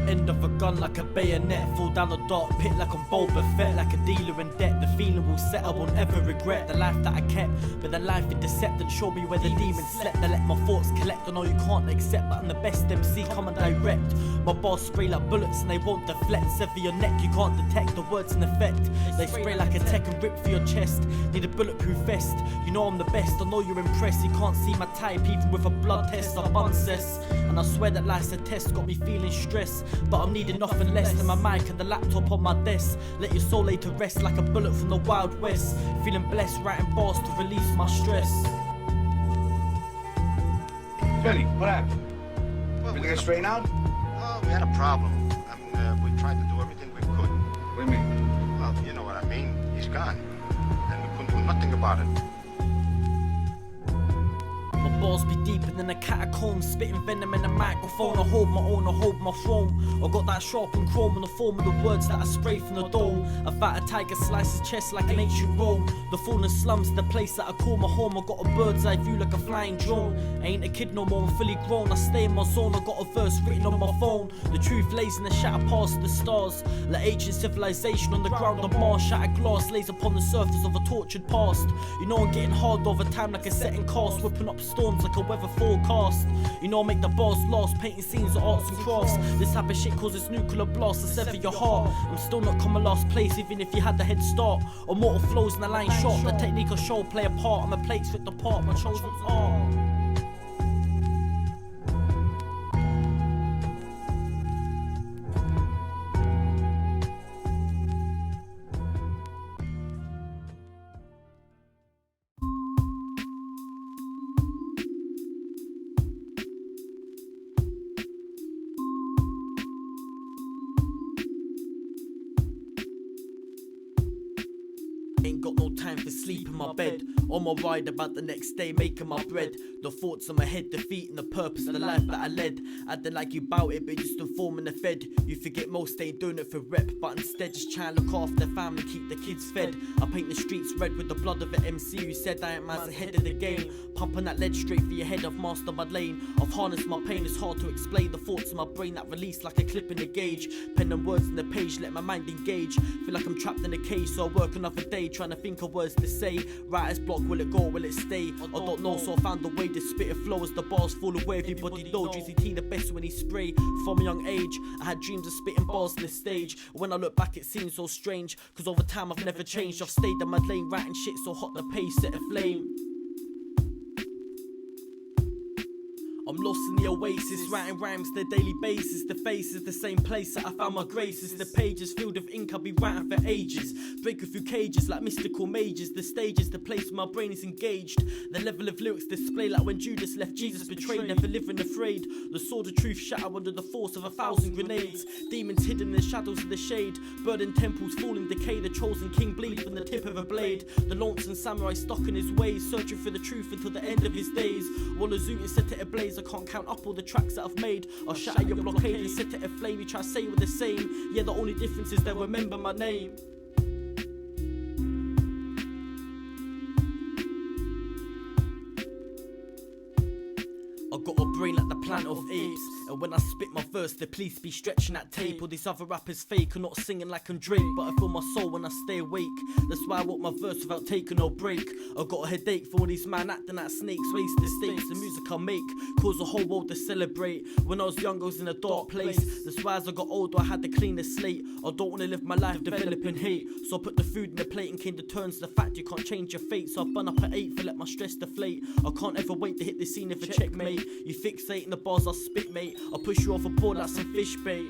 end of a gun like a bayonet. Fall down the dark pit like I'm Boba Fett, like a dealer in debt. The feeling will set, I won't ever regret the life that I kept, but the life it deceptive. Show me where the demons slept. I let my thoughts collect. I know you can't accept, but I'm the best MC, come and direct. My bars spray like bullets and they won't deflect. Sever your neck, you can't detect the words in effect. They spray like a tech and rip for your chest. Need a bulletproof vest. You know I'm the best, I know you're impressed. You can't see my type even with a blood test. I'm uncess, and I swear that life's a test. Got me feeling stressed, but I'm needing nothing less than my mic and the laptop on my desk. Let your soul lay to rest like a bullet from the Wild West. Feeling blessed, writing bars to release my stress. Billy, what happened? Well, Everything get straightened out? Oh, we had a problem. We tried to do everything we could. What do you mean? Well, you know what I mean. He's gone. And we couldn't do nothing about it. My bars be deeper than a catacomb, spitting venom in the microphone. I hold my own, I hold my throne. I got that sharpened chrome in the form of the words that I spray from the dome. I fight a tiger, slice his chest like an ancient Rome. The fallen slums, the place that I call my home. I got a bird's eye view like a flying drone. I ain't a kid no more, I'm fully grown. I stay in my zone, I got a verse written on my phone. The truth lays in the shatter past the stars. Like ancient civilization on the ground of Mars. Shattered glass lays upon the surface of a tortured past. You know I'm getting hard over time like a setting cast. Whipping up storms like a weather forecast. You know I make the bars last, painting scenes of arts and crafts. This type of shit causes nuclear blasts to sever your heart. I'm still not coming last place even if you had the head start. Or mortal flows in the line shot. The technique of show play a part, and the plates fit the part, my chosen art. Ain't got no time for sleep in my bed. On my ride about the next day, making my bread. The thoughts in my head, defeating the purpose of the life that I led. Acting like you bout it, but just informing the fed. You forget most ain't doing it for rep, but instead just try and look after their family, keep the kids fed. I paint the streets red with the blood of an MC who said I ain't man's ahead of the game. Pumping that lead straight for your head, I've mastered my lane. I've harnessed my pain, it's hard to explain. The thoughts in my brain that release like a clip in the gauge. Pen and words in the page, let my mind engage. Feel like I'm trapped in a cage, so I work another day trying to think of words to say. Writer's block, will it go, will it stay? I don't know, so I found a way to spit a flow as the bars fall away. Everybody know DrizzyT the best when he spray. From a young age, I had dreams of spitting bars on the stage. When I look back it seems so strange, cause over time I've never changed. I've stayed in my lane, writing shit so hot the pace set a flame. I'm lost in the Oasis, writing rhymes the daily basis. The face is the same place that I found my graces. The pages filled with ink I'll be writing for ages. Breaking through cages like mystical mages. The stage is the place where my brain is engaged. The level of lyrics display like when Judas left Jesus betrayed. Never living afraid. The sword of truth shatter under the force of 1,000 grenades. Demons hidden in the shadows of the shade. Burdened temples fall in decay. The chosen king bleed from the tip of a blade. The lonesome samurai stuck in his ways, searching for the truth until the end of his days. While the Zootin set it ablaze, I can't count up all the tracks that I've made. I'll shatter your blockade and set it aflame. You try to say we're the same, yeah, the only difference is they'll remember my name. I got a brain like the planet of apes, and when I spit my verse, the police be stretching that tape. All these other rappers fake are not singing like I'm Drake, but I feel my soul when I stay awake. That's why I want my verse without taking no break. I got a headache for all these man acting like snakes, waste the stakes. The music I make cause the whole world to celebrate. When I was young I was in a dark place, that's why as I got older I had to clean the slate. I don't want to live my life developing hate, so I put the food in the plate and came to terms to the fact you can't change your fate. So I bun up at 8 for let my stress deflate. I can't ever wait to hit the scene of a checkmate. You fixate in the bars I spit, mate. I'll push you overboard like some fish bait.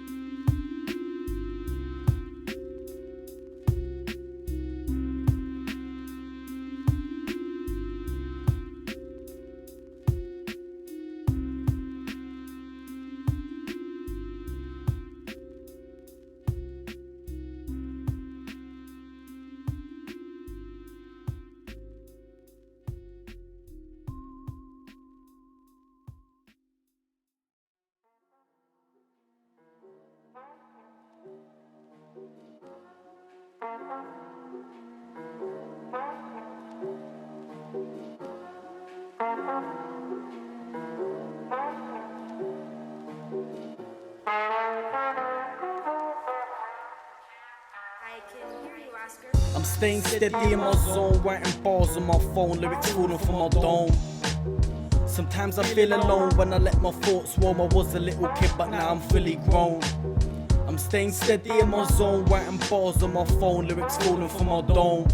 I'm staying steady in my zone, writing bars on my phone, lyrics falling from my dome. Sometimes I feel alone when I let my thoughts roam. I was a little kid but now I'm fully grown. I'm staying steady in my zone, writing bars on my phone, lyrics falling from my dome.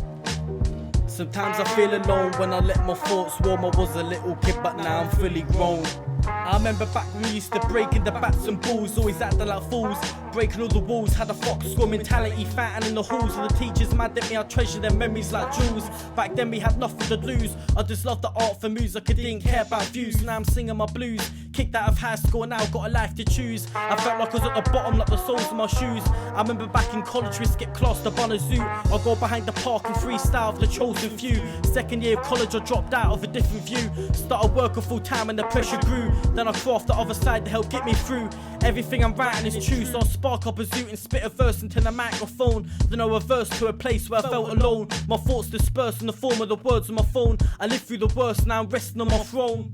Sometimes I feel alone when I let my thoughts roam. I was a little kid but now I'm fully grown. I remember back when we used to break in the bats and balls, always acting like fools, breaking all the walls, had a fox score mentality, fighting in the halls, and the teachers mad at me. I treasure their memories like jewels. Back then we had nothing to lose, I just loved the art for music, I didn't care about views. Now I'm singing my blues, kicked out of high school and now got a life to choose. I felt like I was at the bottom like the soles of my shoes. I remember back in college we skipped class to Bonner Zoo. I go behind the park and freestyle of the chosen few. Second year of college I dropped out of a different view, started working full time and the pressure grew. Then I craft the other side to help get me through. Everything I'm writing is true, so I spark up a zoot and spit a verse into the microphone. Then I reverse to a place where I felt alone. My thoughts dispersed in the form of the words on my phone. I lived through the worst, now I'm resting on my throne.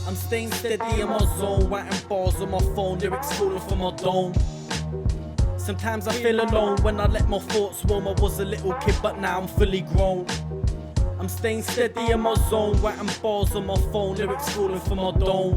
I'm staying steady in my zone, writing bars on my phone, lyrics falling from my dome. Sometimes I feel alone when I let my thoughts roam. I was a little kid but now I'm fully grown. I'm staying steady in my zone, writing bars on my phone, lyrics falling from my dome.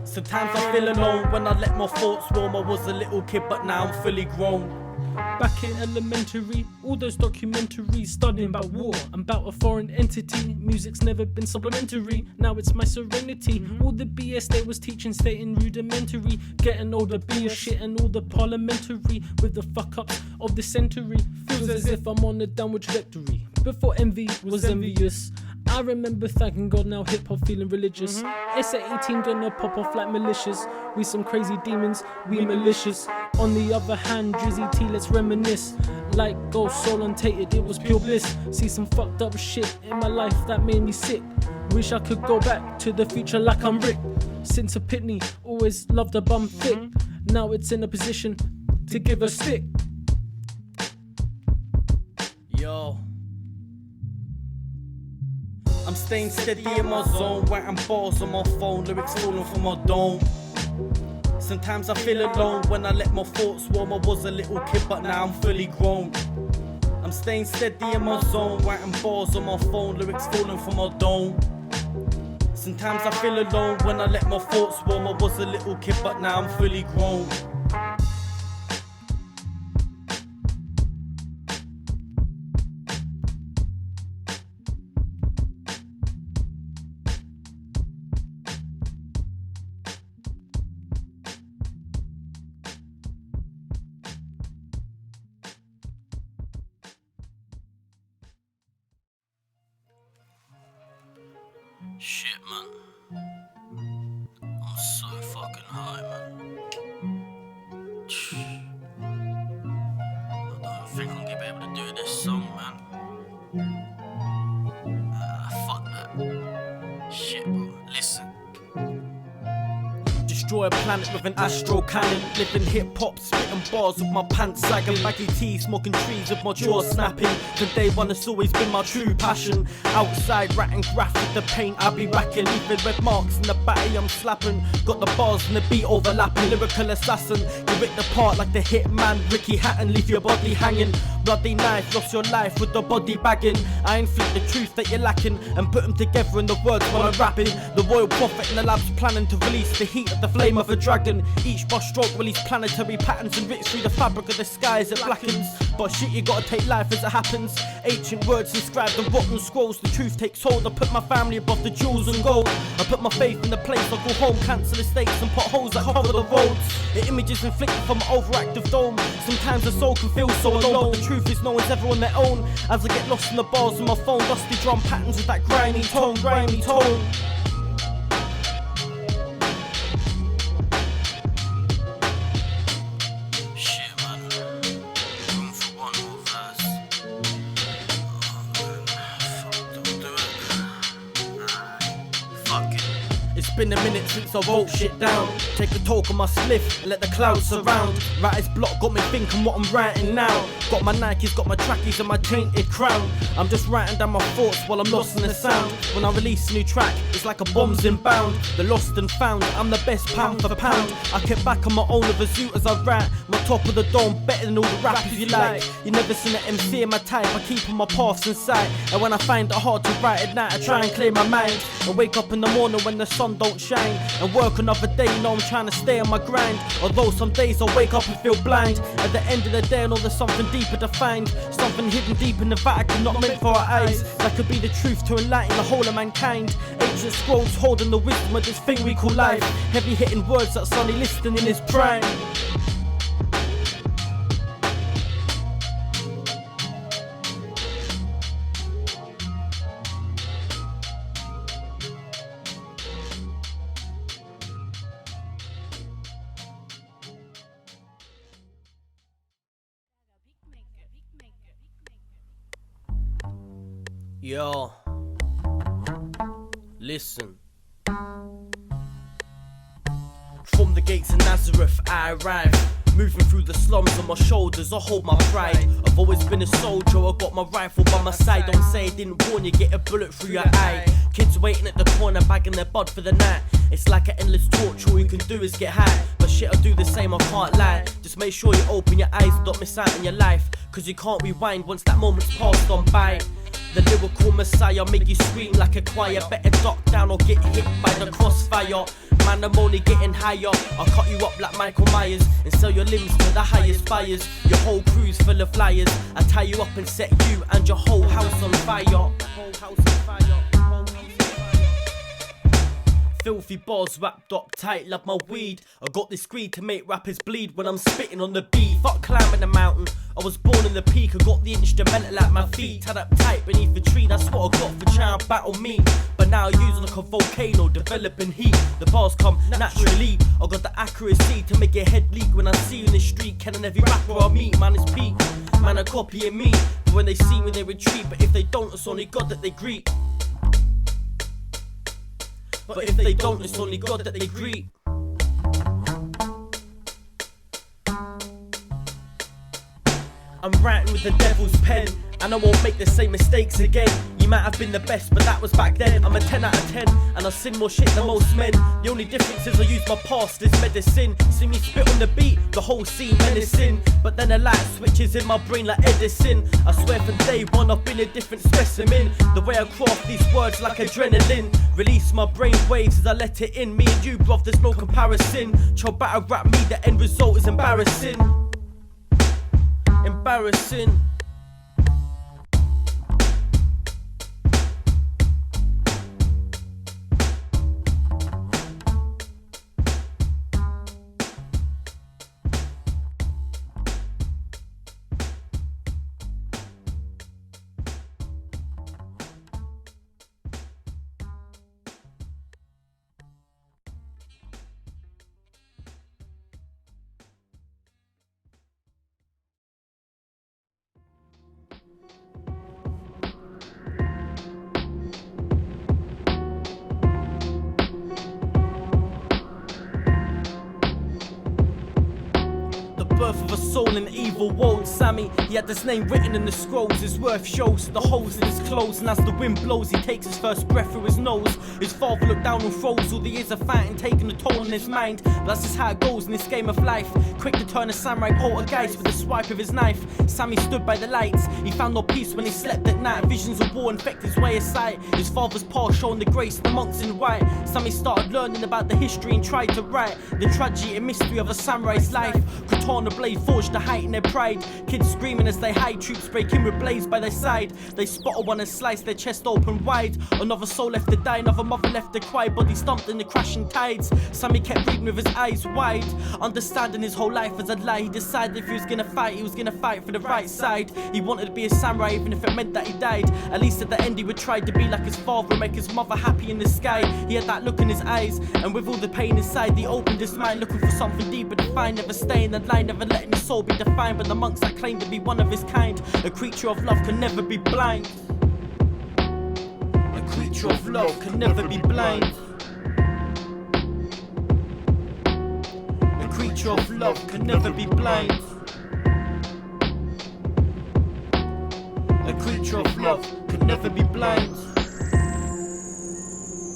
Sometimes I feel alone when I let my thoughts roam. I was a little kid but now I'm fully grown. Back in elementary, all those documentaries studying about war and about a foreign entity. Music's never been supplementary, now it's my serenity. All the BS they was teaching stating rudimentary. Getting older, being shit and all the parliamentary. With the fuck ups of the century, feels as if I'm on a downward trajectory. Before EnVi was envious, I remember thanking God, now hip hop feeling religious. It's at 18 gonna pop off like malicious. We some crazy demons, we malicious. On the other hand, DrizzyT, let's reminisce. Like Ghost Soul Untainted, it was pure bliss. See some fucked up shit in my life that made me sick. Wish I could go back to the future like I'm Rick. Since a pitney, always loved a bum thick. Now it's in a position to give a stick. Yo, I'm staying steady in my zone, writing bars on my phone, lyrics falling from my dome. Sometimes I feel alone when I let my thoughts roam. I was a little kid but now I'm fully grown. I'm staying steady in my zone, writing bars on my phone, lyrics falling from my dome. Sometimes I feel alone when I let my thoughts roam. I was a little kid but now I'm fully grown. Shit, man. I'm so fucking high, man. I don't think I'm gonna be able to do this song, man. Fuck that. Shit, bro. Listen. Destroy a planet with an astro cannon. Living hip hop, spitting bars with my pants sagging. Baggy tea, smoking trees with my jaw snapping. From day one it's always been my true passion. Outside writing graphic, the paint I be racking. Leaving red marks in the batty I'm slapping. Got the bars and the beat overlapping. Lyrical assassin, you rip the part like the hitman Ricky Hatton. Leave your body hanging. Bloody knife, lost your life with the body bagging. I inflict the truth that you're lacking and put them together in the words when I'm rapping. The royal prophet in the lab's planning to release the heat of the flame of a dragon. Each brush stroke release planetary patterns and rips through the fabric of the sky as it blackens. But shit, you gotta take life as it happens. Ancient words inscribed on rotten scrolls. The truth takes hold. I put my family above the jewels and gold. I put my faith in the place. I go home, cancel estates and potholes that cover the roads. The images inflicted from an overactive dome. Sometimes the soul can feel so alone, but the truth is no one's ever on their own. As I get lost in the bars of my phone, dusty drum patterns with that grimy tone, grimy tone. been a minute since I wrote shit down. Take a talk on my spliff and let the clouds surround. Writer's block got me thinking what I'm writing now. Got my Nikes, got my trackies and my tainted crown. I'm just writing down my thoughts while I'm lost in the sound. When I release a new track, it's like a bomb's inbound. The lost and found, I'm the best pound for pound. I kept back on my own of a zoo as I write. I'm on top of the dome, better than all the rappers you like. You never seen an MC in my type, I keep on my paths in sight. And when I find it hard to write at night, I try and clear my mind. And wake up in the morning when the sun don't shine. And work another day, you know I'm trying to stay on my grind. Although some days I wake up and feel blind. At the end of the day I know there's something deeper to find. Something hidden deep in the Vatican, not meant for our eyes. That could be the truth to enlighten the whole of mankind. Ancient scrolls holding the wisdom of this thing we call life. Heavy hitting words that Sonny listening in his prime. Yo, listen. From the gates of Nazareth I arrive, moving through the slums on my shoulders, I hold my pride. I've always been a soldier, I got my rifle by my side. Don't say I didn't warn you, get a bullet through your eye. Kids waiting at the corner, bagging their bud for the night. It's like an endless torch, all you can do is get high. But shit, I do the same, I can't lie. Just make sure you open your eyes and don't miss out on your life. Cause you can't rewind once that moment's passed on by. The lyrical messiah make you scream like a choir. Better duck down or get hit by the crossfire. Man, I'm only getting higher. I'll cut you up like Michael Myers and sell your limbs to the highest buyers. Your whole crew's full of liars. I tie you up and set you and your whole house on fire. Whole house on fire. Filthy bars wrapped up tight, love my weed. I got this greed to make rappers bleed when I'm spitting on the beat. Fuck climbing the mountain, I was born in the peak. I got the instrumental at my feet, tied up tight beneath a tree. That's what I got for trying to battle me. But now I use it like a volcano, developing heat. The bars come naturally. I got the accuracy to make your head leak when I see you in the street. Killing every rapper I meet, man, it's peak. Man, are copying me. But when they see me, they retreat. But if they don't, it's only God that they greet. But if they don't, it's only God that they greet. I'm writing with the devil's pen, and I won't make the same mistakes again. You might have been the best, but that was back then. I'm a 10 out of 10, and I sin more shit than most men. The only difference is I use my past as medicine. See me spit on the beat, the whole scene menacing. But then a light switches in my brain like Edison. I swear from day one I've been a different specimen. The way I craft these words like adrenaline. Release my brain waves as I let it in. Me and you, bruv, there's no comparison. Try battle rap me, the end result is embarrassing. Embarrassing. Birth of a soul in evil world. Sammy, he had his name written in the scrolls. His worth shows the holes in his clothes. And as the wind blows, he takes his first breath through his nose. His father looked down and froze. All the years of fighting taking a toll on his mind. But that's just how it goes in this game of life. Quick to turn a samurai poltergeist with a swipe of his knife. Sammy stood by the lights. He found no peace when he slept at night. Visions of war infect his way of sight. His father's path showing the grace of the monks in white. Sammy started learning about the history and tried to write the tragedy and mystery of a samurai's life. Katana blade forged to heighten their pride. Kids screaming as they hide, troops breaking with blades by their side. They spotted one and sliced their chest open wide. Another soul left to die, another mother left to cry. Body stumped in the crashing tides. Sammy kept reading with his eyes wide, understanding his whole life as a lie. He decided if he was gonna fight, he was gonna fight for the right side. He wanted to be a samurai even if it meant that he died. At least at the end he would try to be like his father and make his mother happy in the sky. He had that look in his eyes, and with all the pain inside, he opened his mind looking for something deeper to find. Never staying in line, never letting his soul be defined by the monks that claim to be one of his kind. A creature of love can never be blind. A creature of love can never be blind. creature of love can never be blind. A creature of love can never be blind.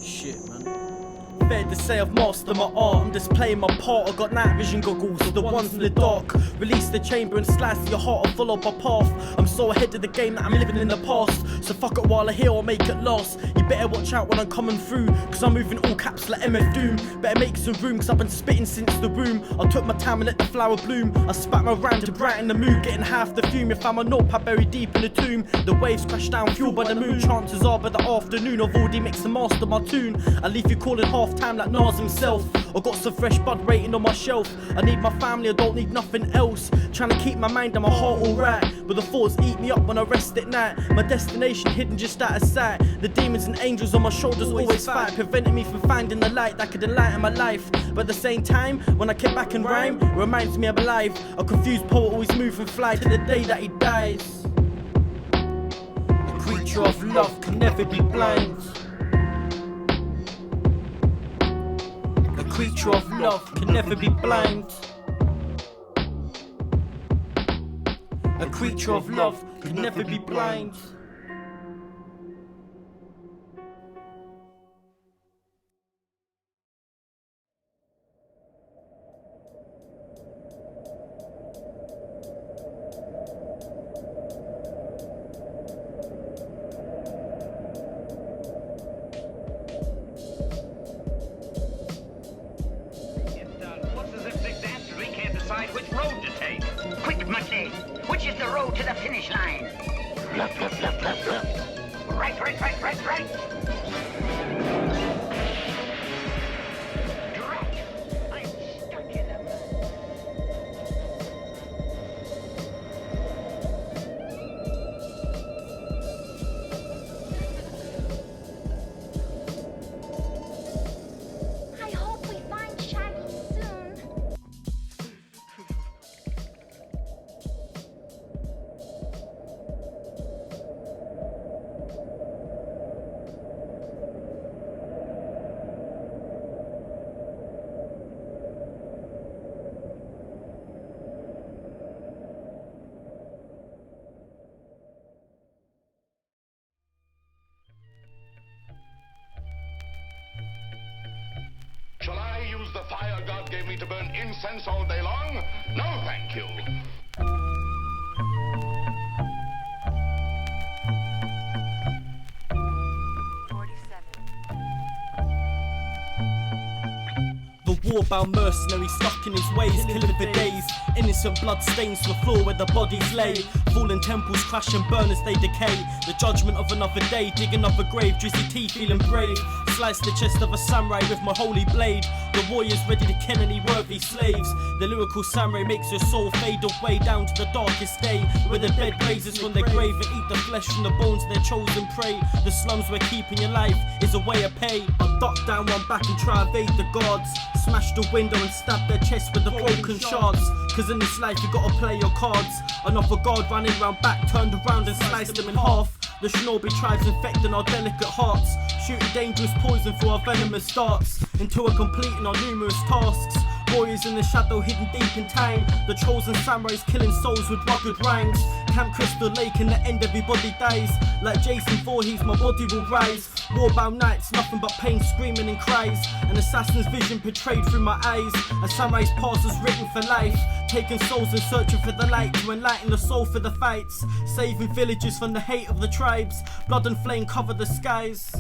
Shit, man. Fair to say I've mastered my art, I'm just playing my part. I got night vision goggles, the ones in the dark. Release the chamber and slice your heart, I'll follow my path. I'm so ahead of the game that I'm living in the past. So fuck it while I hear or make it last. You better watch out when I'm coming through, cause I'm moving all caps like MF Doom. Better make some room, cause I've been spitting since the womb. I took my time and let the flower bloom. I spat my rhyme to brighten the mood, getting half the fume. If I'm a notepad buried deep in the tomb, the waves crash down, fueled by the moon. Chances are by the afternoon I've already mixed and mastered my tune. I leave you calling half time like Nas himself. I got some fresh bud waiting on my shelf. I need my family, I don't need nothing else. Trying to keep my mind and my heart alright, but the thoughts eat me up when I rest at night. My destination hidden just out of sight. The demons and angels on my shoulders always fight, preventing me from finding the light that could enlighten my life. But at the same time, when I kick back and rhyme, it reminds me I'm alive. A confused poet always move and fly to the day that he dies. A creature of love can never be blind. A creature of love can never be blind. A creature of love can never be blind. Which road to take? Quick, Muttley! Which is the road to the finish line? Left. Right. Drat! I'm stuck in them. I hope we find Shaggy soon. Shall I use the fire God gave me to burn incense all day long? No, thank you. The war-bound mercenary stuck in his ways, killing for days. Innocent blood stains the floor where the bodies lay. Fallen temples crash and burn as they decay. The judgment of another day, dig another grave. DrizzyT feeling brave. Slice the chest of a samurai with my holy blade. The warriors ready to kill any worthy slaves. The lyrical samurai makes your soul fade away down to the darkest day, where the dead raises from their grave and eat the flesh from the bones of their chosen prey. The slums where keeping your life is a way of pay. I duck down one back and try evade the guards. Smash the window and stab their chest with the broken shards. Cause in this life you gotta play your cards. Another guard running round back turned around and sliced them in half. The shinobi tribes infecting our delicate hearts, shooting dangerous poison through our venomous darts, until we're completing our numerous tasks. Warriors in the shadow hidden deep in time. The chosen samurais killing souls with rugged rhymes. Camp Crystal Lake, in the end everybody dies. Like Jason Voorhees, my body will rise. Warbound nights, nothing but pain, screaming and cries. An assassin's vision portrayed through my eyes. A samurai's past is written for life. Taking souls and searching for the light to enlighten the soul for the fights. Saving villages from the hate of the tribes. Blood and flame cover the skies.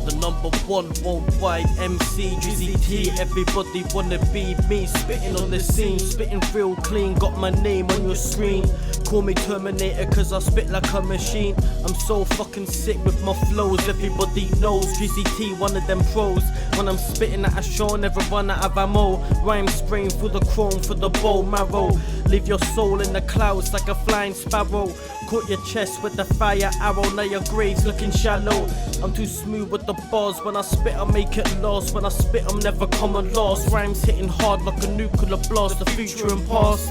The #1 worldwide MC, DrizzyT. Everybody wanna be me, spitting on the scene, spitting real clean. Got my name on your screen. Call me Terminator cause I spit like a machine. I'm so fucking sick with my flows, everybody knows. DrizzyT, one of them pros. When I'm spitting at a show, never run out of ammo. Rhyme spraying through the chrome for the bone marrow. Leave your soul in the clouds like a flying sparrow. Caught your chest with the fire arrow, now your grave's looking shallow. I'm too smooth with the bars, when I spit I make it last. When I spit I'm never coming lost. Rhymes hitting hard like a nuclear blast, the future and past.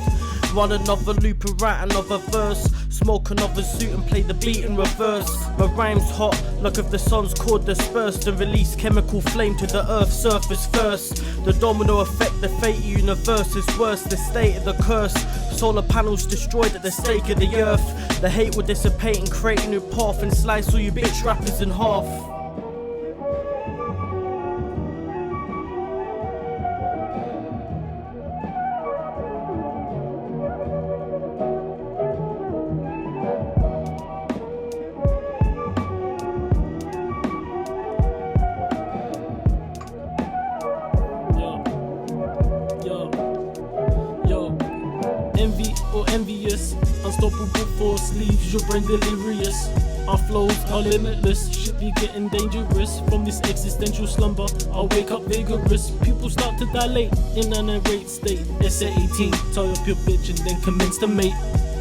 Run another loop and write another verse. Smoke another suit and play the beat in reverse. My rhyme's hot, like if the sun's core dispersed and release chemical flame to the earth's surface first. The domino effect, the fate universe is worse, the state of the curse. Solar panels destroyed at the stake of the earth. The hate will dissipate and create a new path and slice all you bitch rappers in half. EnVi or Envious, unstoppable force leaves your brain delirious. Our flows are limitless, shit be getting dangerous. From this existential slumber, I'll wake up vigorous. Pupils start to dilate in an irate state. SA18, tie up your bitch and then commence to mate.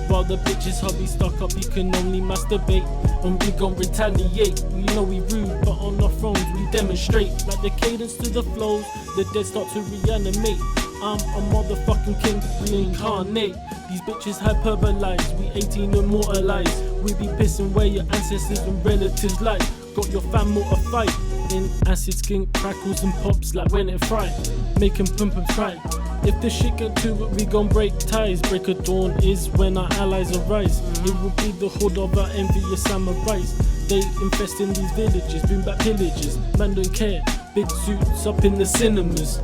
While the bitch's hubby stuck up, he can only masturbate. And we gon' retaliate. We know we rude, but on our thrones we demonstrate. Like the cadence to the flows, the dead start to reanimate. I'm a motherfucking king, reincarnate. These bitches hyperbolize, we 18 immortalized. We be pissing where your ancestors and relatives lie. Got your fam mortified in acid skin crackles and pops like when it fried, making pum-pums cry. If the shit get to it, we gon' break ties. Break of dawn is when our allies arise. It will be the hood of our envious samurais. They infest in these villages, bring back pillagers. Man don't care, big suits up in the cinemas.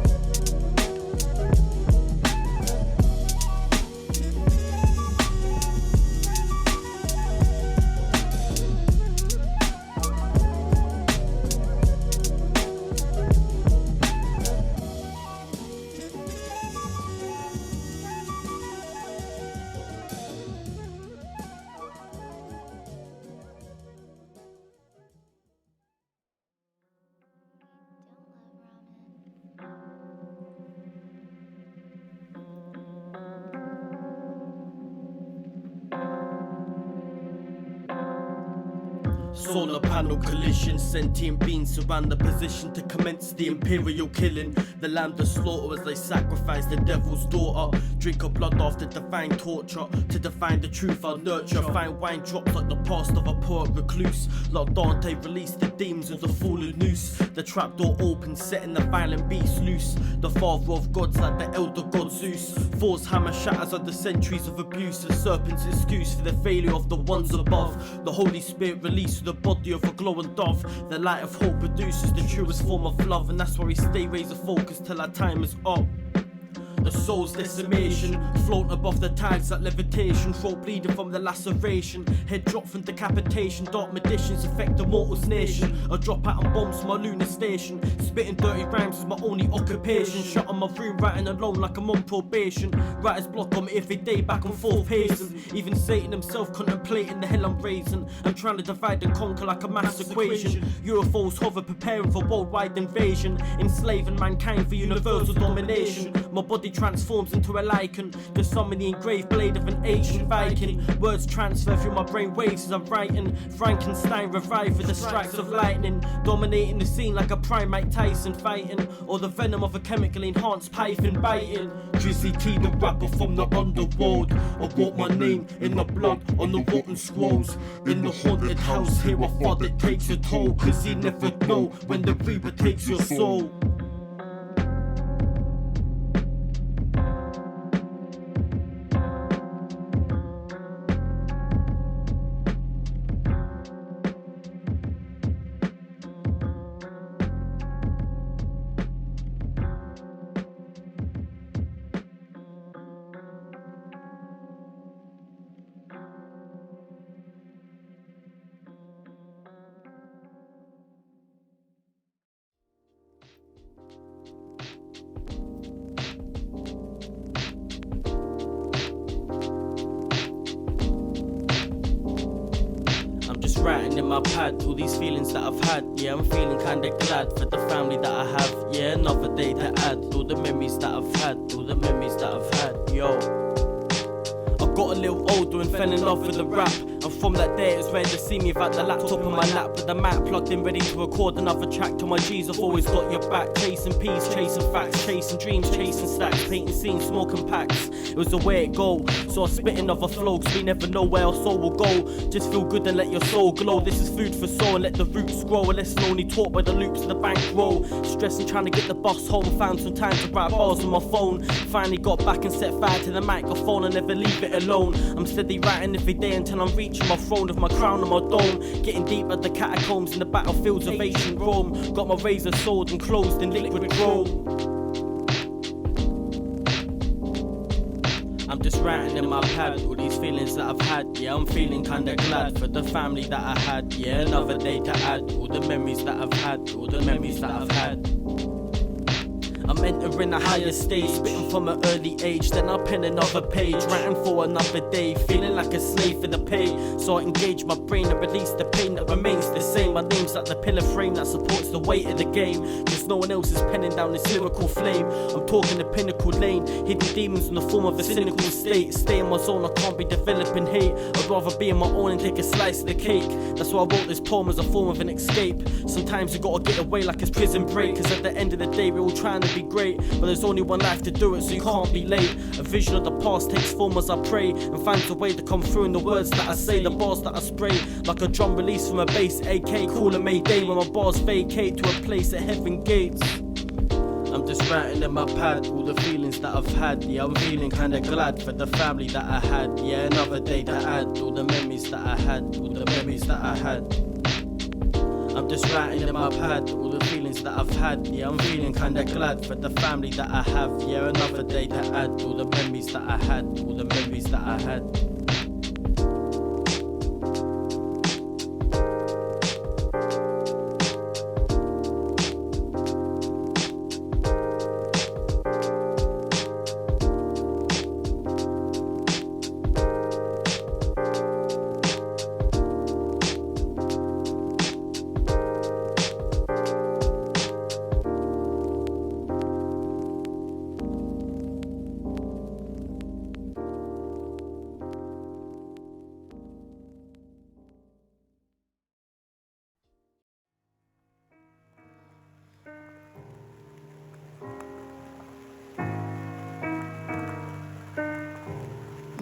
Solar panel collision, sentient beings surround the position to commence the imperial killing. The lamb to slaughter as they sacrifice the devil's daughter. Drink of blood after divine torture. To define the truth I'll nurture. Find wine drops like the past of a poor recluse. Like Dante released the demons of the fallen noose. The trapdoor open, setting the violent beast loose. The father of gods like the elder god Zeus. Thor's hammer shatters under centuries of abuse. The serpent's excuse for the failure of the ones above. The Holy Spirit released the body of a glowing dove. The light of hope produces the truest form of love, and that's why we stay razor focused till our time is up. A soul's decimation, float above the tides like levitation. Throat bleeding from the laceration, head drop from decapitation. Dark magicians affect the mortal's nation. I drop out and bombs my lunar station. Spitting dirty rhymes is my only occupation. Shut on my room, writing alone like I'm on probation. Writer's block on me every day, back and forth pacing. Even Satan himself contemplating the hell I'm raising. I'm trying to divide and conquer like a mass equation. UFOs hover, preparing for worldwide invasion. Enslaving mankind for universal domination. My body transforms into a lichen. The summon the engraved blade of an ancient Viking. Words transfer through my brain waves as I'm writing. Frankenstein revived with the strikes of lightning. Dominating the scene like a prime Mike Tyson fighting. Or the venom of a chemically enhanced python biting. DrizzyT, the rapper from the underworld. I wrote my name in the blood on the rotten scrolls. In the haunted house here I thought it takes a toll. Cause you never know when the reaper takes your soul. writing in my pad all these feelings that I've had. Yeah, I'm feeling kinda glad for the family that I have. Yeah, another day to add all the memories that I've had, all the memories that I've had. Yo, I got a little older and fell in love with the rap. And from that day it's rare to see me without the laptop on my lap, with the Mac plugged in ready to record another track. To my G's, I've always got your back. Chasing peace, chasing facts, chasing dreams, chasing stacks, painting scenes, smoking packs. It was the way it go, so I spit another flow, cause we never know where our soul will go. Just feel good and let your soul glow. This is food for soul and let the roots grow. A lesson only taught by the loops of the bankroll. Stressing trying to get the bus home, found some time to write bars on my phone. Finally got back and set fire to the microphone and never leave it alone. I'm steady writing every day until I'm reaching my throne with my crown and my dome. Getting deep at the catacombs in the battlefields of ancient Rome. Got my razor sold and closed in liquid chrome. I'm just writing in my pad all these feelings that I've had. Yeah, I'm feeling kinda glad for the family that I had. Yeah, another day to add all the memories that I've had, all the memories that I've had. I'm entering a higher stage, spitting from an early age. Then I pen another page, writing for another day, feeling like a slave for the pay. So I engage my brain and release the pain that remains the same. My name's like the pillar frame that supports the weight of the game, cause no one else is penning down this lyrical flame. I'm talking the pinnacle lane, hidden demons in the form of a cynical state. Stay in my zone, I can't be developing hate. I'd rather be on my own and take a slice of the cake. That's why I wrote this poem as a form of an escape. Sometimes you gotta get away like it's prison break, cause at the end of the day we're all trying to be great, but there's only one life to do it, so you can't be late. A vision of the past takes form as I pray, and finds a way to come through in the words that I say, the bars that I spray. Like a drum release from a bass, AK, call it Mayday, when my bars vacate to a place at heaven gates. I'm just writing in my pad all the feelings that I've had. Yeah, I'm feeling kinda glad for the family that I had. Yeah, another day to add all the memories that I had, all the memories that I had. I'm just writing in my pad all the feelings that I've had. Yeah, I'm feeling kinda glad for the family that I have. Yeah, another day to add all the memories that I had, all the memories that I had.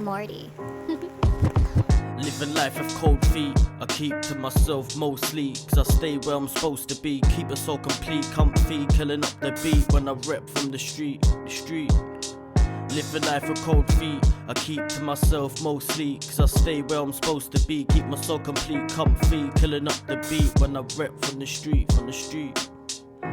Morty. Living life with cold feet, I keep to myself mostly, cause I stay where I'm supposed to be. Keep it so complete, comfy, killing up the beat when I rep from the street, Living life with cold feet, I keep to myself mostly, cause I stay where I'm supposed to be. Keep my soul complete, comfy, killing up the beat when I rep from the street,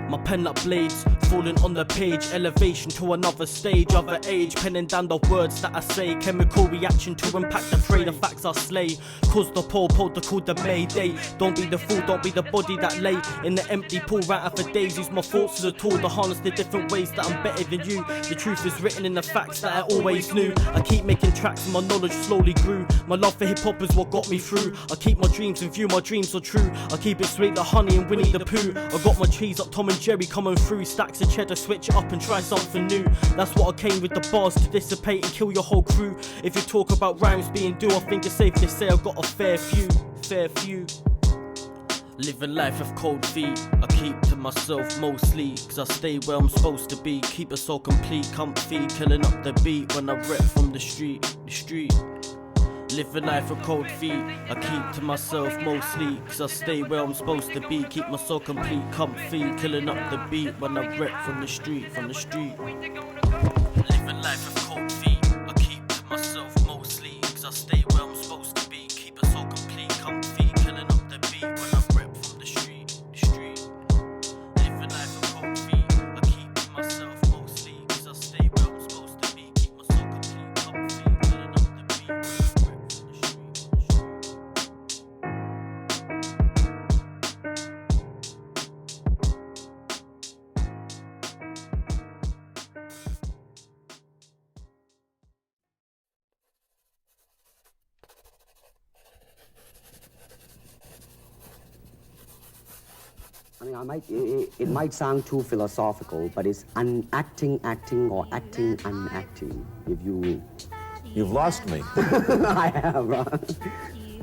My pen like blades, falling on the page, elevation to another stage, other age, penning down the words that I say, chemical reaction to impact the prey, the facts I slay, cause the pole protocol the mayday, don't be the fool, don't be the body that lay in the empty pool, right out for days, use my thoughts as a tool to harness the different ways that I'm better than you, the truth is written in the facts that I always knew, I keep making tracks and my knowledge slowly grew, my love for hip hop is what got me through, I keep my dreams in view, my dreams are true, I keep it sweet like honey and Winnie the Pooh, I got my cheese up Tom and Jerry coming through, stacks of cheddar, switch it up and try something new. That's what I came with the bars to dissipate and kill your whole crew. If you talk about rhymes being due, I think it's safe to say I've got a fair few. Living life with cold feet, I keep to myself mostly, cause I stay where I'm supposed to be. Keep it so complete, comfy, killing up the beat when I rep from the street. Living life with cold feet, I keep to myself mostly, cause I stay where I'm supposed to be. Keep my soul complete, comfy, killing up the beat when I rep from the street. Living life with cold feet, I keep to myself mostly, cause I stay where I'm supposed to be. Keep my soul complete, comfy, killing up the beat when I rep from the street. Living life with cold feet, I keep to myself mostly, cause I stay where I'm supposed to be. Keep my soul complete, comfy, killing up the beat when I rep from the street. I mean, it might sound too philosophical, but it's acting, or acting, unacting. If you... You've lost me. I have.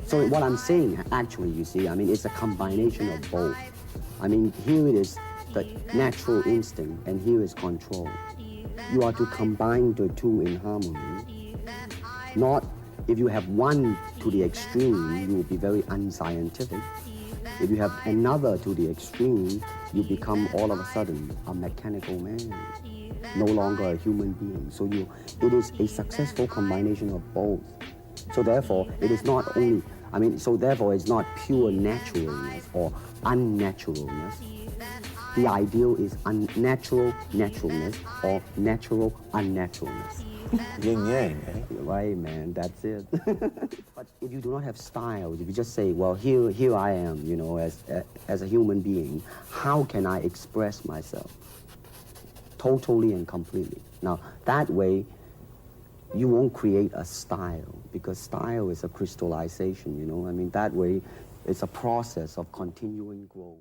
So what I'm saying, actually, you see, I mean, it's a combination of both. I mean, here it is the natural instinct, and here is control. You are to combine the two in harmony. Not, if you have one to the extreme, you will be very unscientific. If you have another to the extreme, you become all of a sudden a mechanical man, no longer a human being. So it is a successful combination of both. So therefore, it is not only, I mean, so therefore it's not pure naturalness or unnaturalness. The ideal is unnatural naturalness or natural unnaturalness. Yin yang, eh? Right, man, that's it. But if you do not have style, if you just say, well, here I am, you know, as a human being, how can I express myself? Totally and completely. Now, that way, you won't create a style, because style is a crystallization, you know? I mean, that way, it's a process of continuing growth.